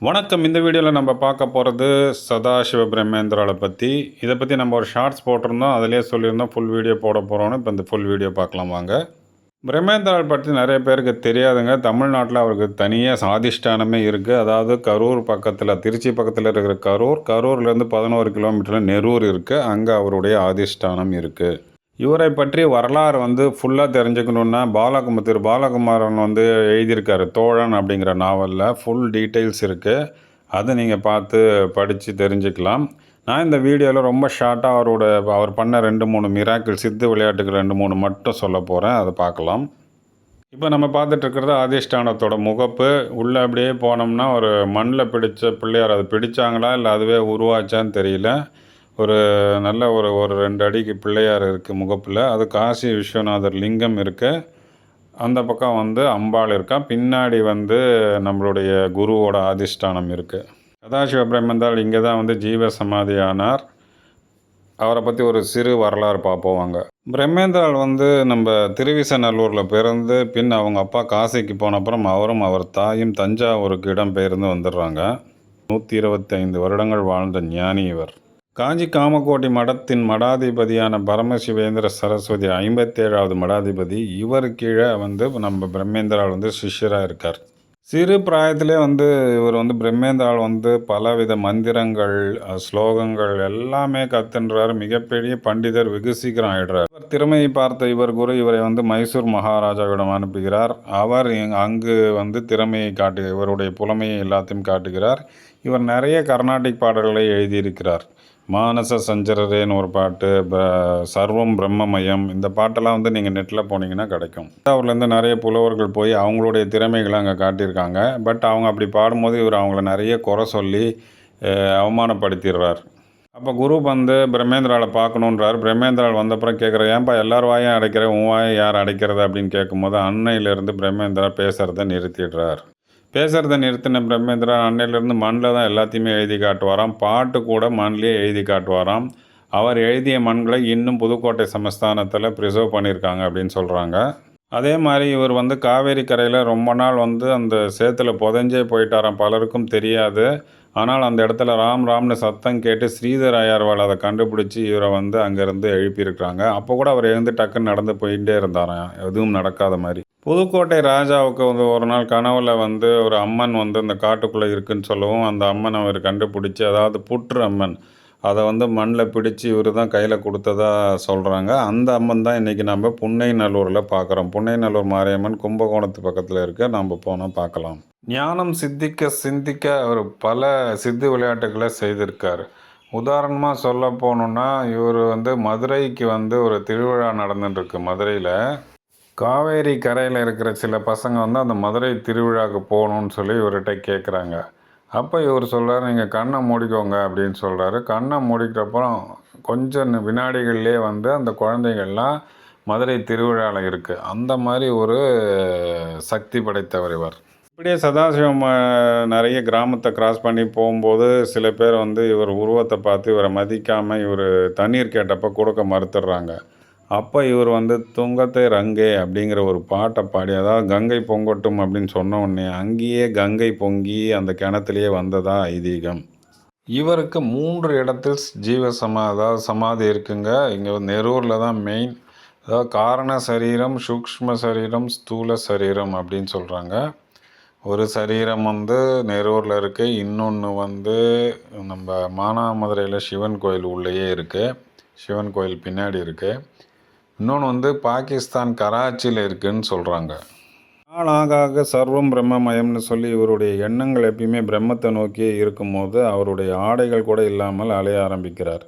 வணக்கம். இந்த வீடியோவில் நம்ம பார்க்க போகிறது சதாசிவ பிரம்மேந்திராவை பற்றி. இதை பற்றி நம்ம ஒரு ஷார்ட்ஸ் போட்டிருந்தோம், அதிலே சொல்லியிருந்தோம் ஃபுல் வீடியோ போட போகிறோன்னு. இப்போ இந்த ஃபுல் வீடியோ பார்க்கலாம் வாங்க. பிரம்மேந்திராவை பற்றி நிறைய பேருக்கு தெரியாதுங்க. தமிழ்நாட்டில் அவருக்கு தனியாக சாதிஷ்டானமே இருக்குது. அதாவது கரூர் பக்கத்தில், திருச்சி பக்கத்தில் இருக்கிற கரூர்லேருந்து 11 கிலோமீட்டரில் நெரூர் இருக்குது. அங்கே அவருடைய ஆதிஷ்டானம் இருக்குது. இவரை பற்றி வரலாறு ஃபுல்லாக தெரிஞ்சுக்கணுன்னா பாலகுமாரன் எழுதியிருக்காரு தோழன் அப்படிங்கிற நாவலில் ஃபுல் டீட்டெயில்ஸ் இருக்குது. அதை நீங்கள் பார்த்து படித்து தெரிஞ்சுக்கலாம். நான் இந்த வீடியோவில் ரொம்ப ஷார்ட்டாக அவர் பண்ண 2-3 மிராக்கிள் சித்து விளையாட்டுகள் 2-3 மட்டும் சொல்ல போகிறேன். அதை பார்க்கலாம். இப்போ நம்ம பார்த்துட்ருக்கிறது அதிஷ்டானத்தோட முகப்பு. உள்ளே அப்படியே போனோம்னா ஒரு மண்ணில் பிடிச்ச பிள்ளையார். அது பிடிச்சாங்களா இல்லை அதுவே உருவாச்சான்னு தெரியல. ஒரு நல்ல ஒரு 2 அடிக்கு பிள்ளையார் இருக்குது முகப்பில். அது காசி விஸ்வநாதர் லிங்கம் இருக்குது. அந்த பக்கம் அம்பாள் இருக்கா. பின்னாடி நம்மளுடைய குருவோட அதிஷ்டானம் இருக்குது. சதாசிவ பிரம்மேந்திராள் இங்கே தான் ஜீவ சமாதி ஆனார். அவரை பற்றி ஒரு சிறு வரலாறு பார்ப்போம் வாங்க. பிரம்மேந்திராள் நம்ம திருவிசநல்லூரில் பிறந்து பின் அவங்க அப்பா காசிக்கு போன அப்புறம் அவரும் அவர் தாயும் தஞ்சாவூருக்கு இடம் பெயர்ந்து வந்துடுறாங்க. 125 வருடங்கள் வாழ்ந்த ஞானி இவர். காஞ்சி காமகோட்டி மடத்தின் மடாதிபதியான பரமசிவேந்திர சரஸ்வதி 57வது மடாதிபதி. இவர் கீழே நம்ம பிரம்மேந்திராள் சிஷ்யராக இருக்கார். சிறு பிராயத்திலே இவர் பிரம்மேந்திராள் பலவித மந்திரங்கள், ஸ்லோகங்கள் எல்லாமே கத்துன்றார். மிகப்பெரிய பண்டிதர், வெகு சீக்கிரம் ஆயிடுறார். இவர் திறமையை பார்த்த இவர் குரு இவரை மைசூர் மகாராஜாவிடம் அனுப்புகிறார். அவர் அங்கு திறமையை இவருடைய புலமையை எல்லாத்தையும் காட்டுகிறார். இவர் நிறைய கர்நாடிக் பாடல்களை எழுதியிருக்கிறார். மானச சஞ்சரரேன்னு ஒரு பாட்டு, சர்வம் பிரம்மமயம், இந்த பாட்டெல்லாம் நீங்கள் நெட்டில் போனீங்கன்னா கிடைக்கும். அவர்லேருந்து நிறைய புலவர்கள் போய் அவங்களுடைய திறமைகளை அங்கே காட்டியிருக்காங்க. பட் அவங்க அப்படி பாடும்போது இவர் அவங்கள நிறைய குறை சொல்லி அவமானப்படுத்திடுறார். அப்போ குரு பிரம்மேந்திராவை பார்க்கணுன்றார். பிரம்மேந்திராள் வந்தப்புறம் கேட்குற, ஏன்பா எல்லார் வாயும் அடைக்கிற, உன் வாயை யார் அடைக்கிறது அப்படின்னு கேட்கும்போது அன்னையிலேருந்து பிரம்மேந்திரா பேசுகிறத நிறுத்திடுறார். பேசுகிறத நிறுத்தின பிரம்மேந்திரா அன்னையிலேருந்து மண்ணில் தான் எல்லாத்தையுமே எழுதி காட்டுவாராம். பாட்டு கூட மண்ணிலே எழுதி காட்டுவாராம். அவர் எழுதிய மண்களை இன்னும் புதுக்கோட்டை சமஸ்தானத்தில் ப்ரிசர்வ் பண்ணியிருக்காங்க அப்படின்னு சொல்கிறாங்க. அதே மாதிரி இவர் காவேரி கரையில் ரொம்ப நாள் அந்த சேத்துல புதைஞ்சே போயிட்டாராம். பலருக்கும் தெரியாது. ஆனால் அந்த இடத்துல ராம்னு சத்தம் கேட்டு ஸ்ரீதர் அய்யார்வாள் அதை கண்டுபிடிச்சி இவரை அங்கேருந்து எழுப்பியிருக்கிறாங்க. அப்போ கூட அவர் டக்குன்னு நடந்து போயிட்டே இருந்தாராம், எதுவும் நடக்காத மாதிரி. புதுக்கோட்டை ராஜாவுக்கு ஒரு நாள் கனவுல ஒரு அம்மன் இந்த காட்டுக்குள்ளே இருக்குன்னு சொல்லவும் அந்த அம்மன் அவர் கண்டுபிடிச்சி, அதாவது புற்று அம்மன், அதை மண்ணில் பிடிச்சி இவர் தான் கையில் கொடுத்ததா சொல்கிறாங்க. அந்த அம்மன் தான் இன்றைக்கி நம்ம புன்னைநல்லூரில் பார்க்குறோம். புன்னைநல்லூர் மாரியம்மன் கும்பகோணத்து பக்கத்தில் இருக்க. நம்ம போனால் பார்க்கலாம். ஞானம் சிந்திக்க அவர் பல சித்து விளையாட்டுகளை செய்திருக்கார். உதாரணமாக சொல்ல போகணுன்னா இவர் மதுரைக்கு ஒரு திருவிழா நடந்துட்டுருக்கு. மதுரையில் காவேரி கரையில் இருக்கிற சில பசங்க அந்த மதுரை திருவிழாவுக்கு போகணுன்னு சொல்லி இவர்கிட்ட கேட்குறாங்க. அப்போ இவர் சொல்கிறார், நீங்கள் கண்ணை மூடிக்கோங்க அப்படின்னு சொல்கிறாரு. கண்ணை மூடிக்கிறப்பறம் கொஞ்சம் வினாடிகள்லேயே அந்த குழந்தைகள்லாம் மதுரை திருவிழாவில் இருக்குது. அந்த மாதிரி ஒரு சக்தி படைத்தவர் இவர். இப்படியே சதாசிவம் நிறைய கிராமத்தை கிராஸ் பண்ணி போகும்போது சில பேர் இவர் உருவத்தை பார்த்து இவரை மதிக்காமல் இவர் தண்ணீர் கேட்டப்போ கொடுக்க மறுத்துடுறாங்க. அப்போ இவர் துங்கத்தை ரங்கே அப்படிங்கிற ஒரு பாட்டை பாடி, அதாவது கங்கை பொங்கட்டும் அப்படின்னு சொன்ன உடனே அங்கேயே கங்கை பொங்கி அந்த கிணத்துலேயே வந்ததா ஐதீகம். இவருக்கு 3 இடத்தில் அதாவது சமாதி இருக்குங்க. இங்கே நெரூரில் தான் மெயின். அதாவது காரண சரீரம், சூக்ஷ்ம சரீரம், ஸ்தூல சரீரம் அப்படின்னு சொல்கிறாங்க. ஒரு சரீரம் நெரூரில் இருக்குது. இன்னொன்று நம்ம மானாமதுரையில் சிவன் கோயில் உள்ளேயே இருக்குது. சிவன் கோயில் பின்னாடி இருக்குது. இன்னொன்று பாகிஸ்தான் கராச்சியில் இருக்குதுன்னு சொல்கிறாங்க. நாளாக சர்வம் பிரம்மமயம்னு சொல்லி இவருடைய எண்ணங்கள் எப்பயுமே பிரம்மத்தை நோக்கியே இருக்கும்போது அவருடைய ஆடைகள் கூட இல்லாமல் அலைய ஆரம்பிக்கிறார்.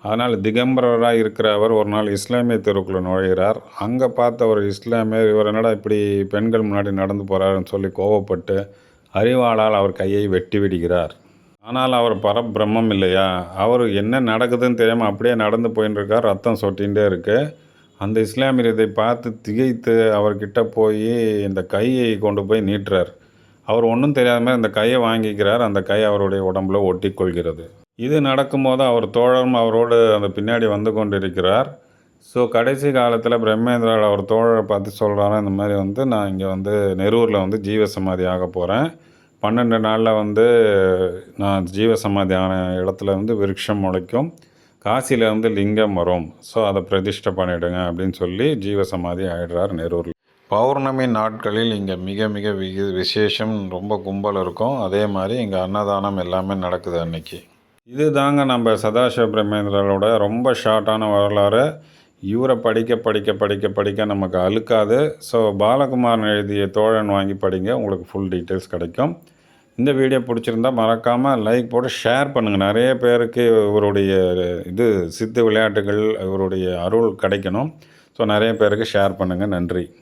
அதனால் திகம்பரராக இருக்கிற அவர் ஒரு நாள் இஸ்லாமிய தெருவுக்குள்ளே நுழைகிறார். அங்கே பார்த்த ஒரு இஸ்லாமியர் இவர் என்னடா இப்படி பெண்கள் முன்னாடி நடந்து போகிறாருன்னு சொல்லி கோவப்பட்டு அறிவாளால் அவர் கையை வெட்டி விடுகிறார். ஆனால் அவர் பரபிரம்மம் இல்லையா, அவர் என்ன நடக்குதுன்னு தெரியாமல் அப்படியே நடந்து போயின்னு இருக்கார். ரத்தம் சொட்டிகிட்டே இருக்குது. அந்த இஸ்லாமியர் இதை பார்த்து திகைத்து அவர்கிட்ட போய் இந்த கையை கொண்டு போய் நீட்டுறார். அவர் ஒன்றும் தெரியாத மாதிரி அந்த கையை வாங்கிக்கிறார். அந்த கை அவருடைய உடம்புல ஒட்டி கொள்கிறது. இது நடக்கும்போது அவர் தோழரும் அவரோடு அந்த பின்னாடி கொண்டிருக்கிறார். ஸோ கடைசி காலத்தில் பிரம்மேந்திரால் அவர் தோழரை பார்த்து சொல்கிறாரா, இந்த மாதிரி நான் இங்கே நெரூரில் ஜீவ சமாதி ஆக போகிறேன். 12 நாளில் வந்து நான் ஜீவசமாதி ஆன இடத்துல வந்து விருட்சம் முளைக்கும், காசியில் வந்து லிங்கம் வரும், ஸோ அதை பிரதிஷ்டை பண்ணிவிடுங்க அப்படின்னு சொல்லி ஜீவசமாதி ஆயிடுறார் நெரூரில். பௌர்ணமி நாட்களில் இங்கே மிக மிக விசேஷம், ரொம்ப கும்பல் இருக்கும். அதே மாதிரி இங்கே அன்னதானம் எல்லாமே நடக்குது அன்னைக்கு. இது தாங்க நம்ம சதாசிவ பிரம்மேந்திரரோட ரொம்ப ஷார்ட்டான வரலாறு. இவரை படிக்க படிக்க படிக்க படிக்க நமக்கு அழுக்காது. ஸோ பாலகுமாரன் எழுதிய தோழன் வாங்கி படிங்க, உங்களுக்கு ஃபுல் டீட்டெயில்ஸ் கிடைக்கும். இந்த வீடியோ பிடிச்சிருந்தா மறக்காமல் லைக் போட்டு ஷேர் பண்ணுங்கள். நிறைய பேருக்கு இவருடைய சித்து விளையாட்டுகள், இவருடைய அருள் கிடைக்கணும். ஸோ நிறைய பேருக்கு ஷேர் பண்ணுங்கள். நன்றி.